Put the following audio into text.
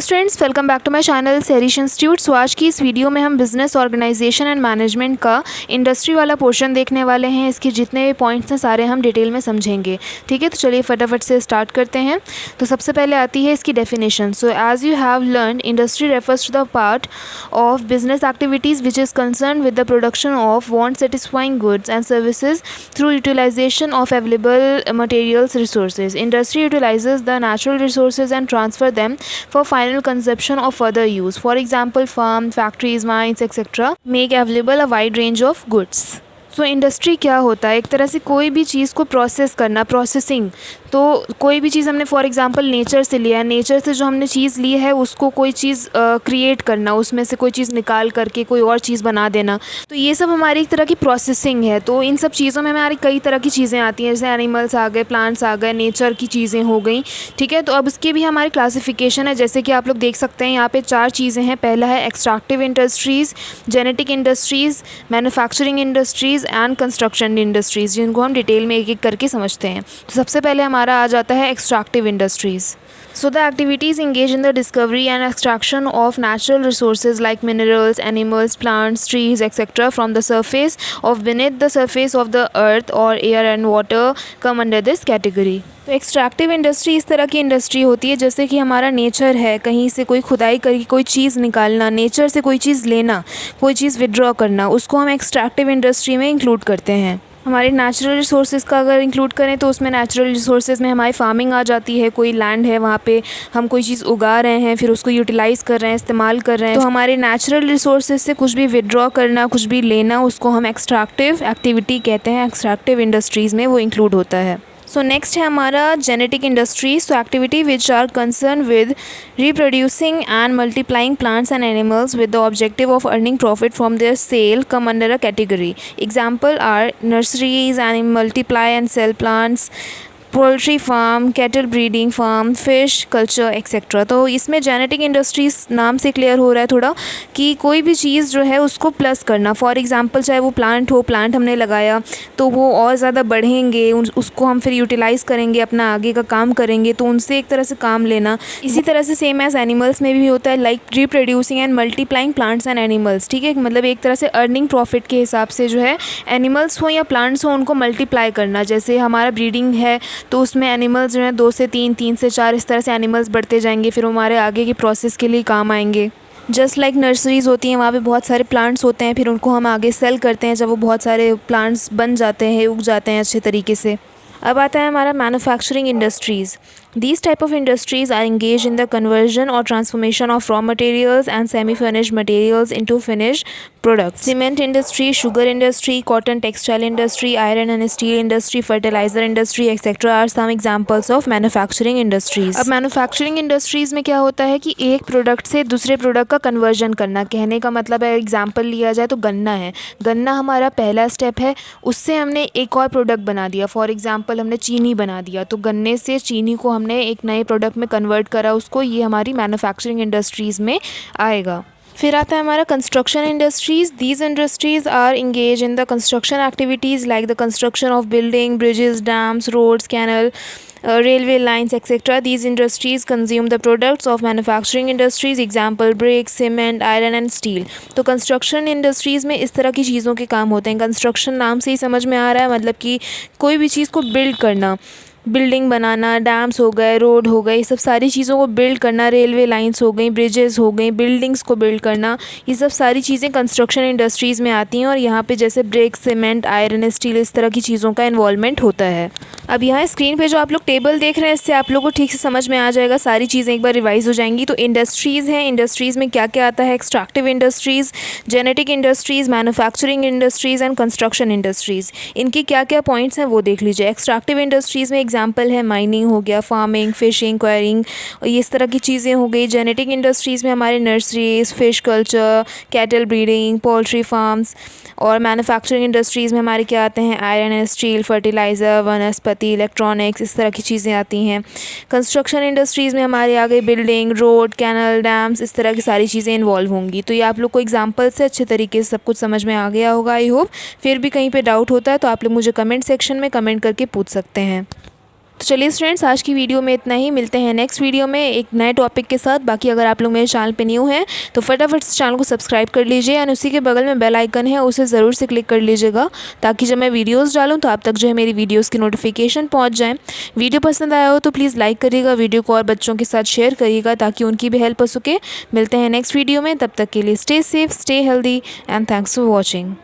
Students, welcome back to my channel सेरिश institute. So आज की इस वीडियो में हम बिज़नेस ऑर्गेनाइजेशन एंड मैनेजमेंट का इंडस्ट्री वाला पोर्शन देखने वाले हैं। इसके जितने भी पॉइंट्स हैं सारे हम डिटेल में समझेंगे। ठीक है, तो चलिए फटाफट से स्टार्ट करते हैं। तो सबसे पहले आती है इसकी definition. So as you have learn, industry refers to the part of business activities which is concern with the production of want satisfying goods and services through utilisation of available materials resources. Industry utilizes the natural resources and transfer them for final consumption or further use. For example, farm, factories, mines, etc. make available a wide range of goods. So industry क्या होता है? एक तरह से कोई भी चीज़ को process करना, प्रोसेसिंग। तो कोई भी चीज़ हमने फॉर एग्जांपल नेचर से लिया है, नेचर से जो हमने चीज़ ली है उसको कोई चीज़ क्रिएट करना, उसमें से कोई चीज़ निकाल करके कोई और चीज़ बना देना, तो ये सब हमारी एक तरह की प्रोसेसिंग है। तो इन सब चीज़ों में हमारी कई तरह की चीज़ें आती हैं, जैसे एनिमल्स आ गए, प्लांट्स आ गए, नेचर की चीज़ें हो गई। ठीक है, तो अब इसके भी हमारी क्लासिफिकेशन है, जैसे कि आप लोग देख सकते हैं यहाँ पे 4 चीज़ें हैं। पहला है extractive industries, genetic industries, manufacturing industries and construction industries, जिनको हम डिटेल में एक एक करके समझते हैं। तो सबसे पहले हमारा आ जाता है extractive industries. So the activities engage in the discovery and extraction of natural resources like minerals, animals, plants, trees, etc. from the surface of beneath the surface of the earth or air and water come under this category. तो extractive industry इस तरह की industry होती है जैसे कि हमारा nature है, कहीं से कोई खुदाई करके कोई चीज़ निकालना, नेचर से कोई चीज़ लेना, कोई चीज़ विड्रॉ करना, उसको हम एक्सट्रैक्टिव इंडस्ट्री में इंक्लूड करते हैं। हमारे नेचुरल रिसोर्सेज का अगर इंक्लूड करें तो उसमें नेचुरल रिसोर्सेज में हमारी फार्मिंग आ जाती है। कोई लैंड है, वहाँ पे हम कोई चीज़ उगा रहे हैं, फिर उसको यूटिलाइज़ कर रहे हैं, इस्तेमाल कर रहे हैं, तो हमारे नेचुरल रिसोर्सेज से कुछ भी विड्रॉ करना, कुछ भी लेना, उसको हम एक्सट्रैक्टिव एक्टिविटी कहते हैं। एक्सट्रैक्टिव इंडस्ट्रीज़ में वो इंक्लूड होता है। सो नेक्स्ट है हमारा genetic industry. So activity which are concern with reproducing and multiplying plants and animals with the objective of earning profit from their sale come under a category. Example are nurseries and multiply and sell plants, poultry farm, cattle breeding farm, fish culture etcetera. तो इसमें genetic industries नाम से clear हो रहा है थोड़ा कि कोई भी चीज़ जो है उसको प्लस करना। फॉर एग्जांपल चाहे वो प्लांट हो, प्लांट हमने लगाया तो वो और ज़्यादा बढ़ेंगे, उसको हम फिर यूटिलाइज़ करेंगे, अपना आगे का काम करेंगे, तो उनसे एक तरह से काम लेना। इसी तरह से सेम एज़ एनिमल्स में भी होता है, like reproducing and multiplying plants and animals. ठीक है, मतलब एक तरह से अर्निंग प्रॉफिट के हिसाब से जो है एनिमल्स हो या प्लांट्स हो उनको मल्टीप्लाई करना। जैसे हमारा ब्रीडिंग है तो उसमें एनिमल्स जो हैं 2 से 3, 3 से 4, इस तरह से एनिमल्स बढ़ते जाएंगे, फिर हमारे आगे की प्रोसेस के लिए काम आएंगे। जस्ट लाइक नर्सरीज़ होती हैं, वहाँ पे बहुत सारे प्लांट्स होते हैं, फिर उनको हम आगे सेल करते हैं जब वो बहुत सारे प्लांट्स बन जाते हैं, उग जाते हैं अच्छे तरीके से। अब आता है हमारा manufacturing industries. These type of industries are engaged in the conversion or transformation of raw materials and semi-finished materials into finished products. Cement industry, sugar industry, cotton textile industry, iron and steel industry, fertilizer industry, etc. are some examples of manufacturing industries. अब manufacturing industries में क्या होता है कि एक product से दूसरे product का कन्वर्जन करना। कहने का मतलब है, एग्जाम्पल लिया जाए तो गन्ना है, गन्ना हमारा पहला स्टेप है, उससे हमने एक और प्रोडक्ट बना दिया। फॉर एग्जाम्पल हमने चीनी बना दिया, तो गन्ने से चीनी को हमने एक नए प्रोडक्ट में कन्वर्ट करा उसको, ये हमारी मैन्युफैक्चरिंग इंडस्ट्रीज़ में आएगा। फिर आता है हमारा construction industries. These industries are engage in the construction activities like the construction of building, bridges, dams, roads, canal, railway lines, etc. These industries consume the products of manufacturing industries. Example bricks, cement, iron and steel. तो construction industries में इस तरह की चीज़ों के काम होते हैं। कंस्ट्रक्शन नाम से ही समझ में आ रहा है, मतलब कि कोई भी चीज़ को बिल्ड करना, बिल्डिंग बनाना, डैम्स हो गए, रोड हो गए, ये सब सारी चीज़ों को बिल्ड करना, रेलवे लाइंस हो गई, ब्रिजेस हो गई, बिल्डिंग्स को बिल्ड करना, ये सब सारी चीज़ें कंस्ट्रक्शन इंडस्ट्रीज़ में आती हैं। और यहाँ पे जैसे ब्रिक, सीमेंट, आयरन, स्टील, इस तरह की चीज़ों का इन्वॉल्वमेंट होता है। अब यहाँ स्क्रीन पे जो आप लोग टेबल देख रहे हैं, इससे आप लोगों को ठीक से समझ में आ जाएगा, सारी चीज़ें एक बार रिवाइज हो जाएंगी। तो इंडस्ट्रीज़ हैं, इंडस्ट्रीज़ में क्या क्या आता है? Extractive industries, genetic industries, manufacturing industries and construction industries. इनके क्या क्या पॉइंट्स हैं वो देख लीजिए। एक्सट्रैक्टिव इंडस्ट्रीज़ में एग्जाम्पल है माइनिंग हो गया, फार्मिंग, फिशिंग, क्वायरिंग, ये इस तरह की चीज़ें हो गई। जेनेटिक इंडस्ट्रीज़ में हमारे nurseries, fish culture, cattle breeding, poultry farms. और मैन्युफैक्चरिंग इंडस्ट्रीज़ में हमारे क्या आते हैं? आयरन एंड स्टील, फर्टिलाइज़र, वनस्पति, इलेक्ट्रॉनिक्स, इस तरह की चीज़ें आती हैं। कंस्ट्रक्शन इंडस्ट्रीज़ में हमारे आ गए बिल्डिंग, रोड, कैनल, डैम्स, इस तरह की सारी चीज़ें इन्वॉल्व होंगी। तो ये आप लोग को एग्जाम्पल से अच्छे तरीके से सब कुछ समझ में आ गया होगा, आई होप। फिर भी कहीं पे डाउट होता है तो आप लोग मुझे कमेंट सेक्शन में कमेंट करके पूछ सकते हैं। तो चलिए फ्रेंड्स, आज की वीडियो में इतना ही। मिलते हैं नेक्स्ट वीडियो में एक नए टॉपिक के साथ। बाकी अगर आप लोग मेरे चैनल पे न्यू हैं तो फटाफट से चैनल को सब्सक्राइब कर लीजिए और उसी के बगल में बेल आइकन है, उसे ज़रूर से क्लिक कर लीजिएगा ताकि जब मैं वीडियोस डालूं तो आप तक जो है मेरी वीडियोस की नोटिफिकेशन पहुंच जाए। वीडियो पसंद आया हो तो प्लीज़ लाइक करिएगा, वीडियो को और बच्चों के साथ शेयर करिएगा ताकि उनकी भी हेल्प हो सके। मिलते हैं नेक्स्ट वीडियो में, तब तक के लिए stay safe, stay healthy and thanks for watching.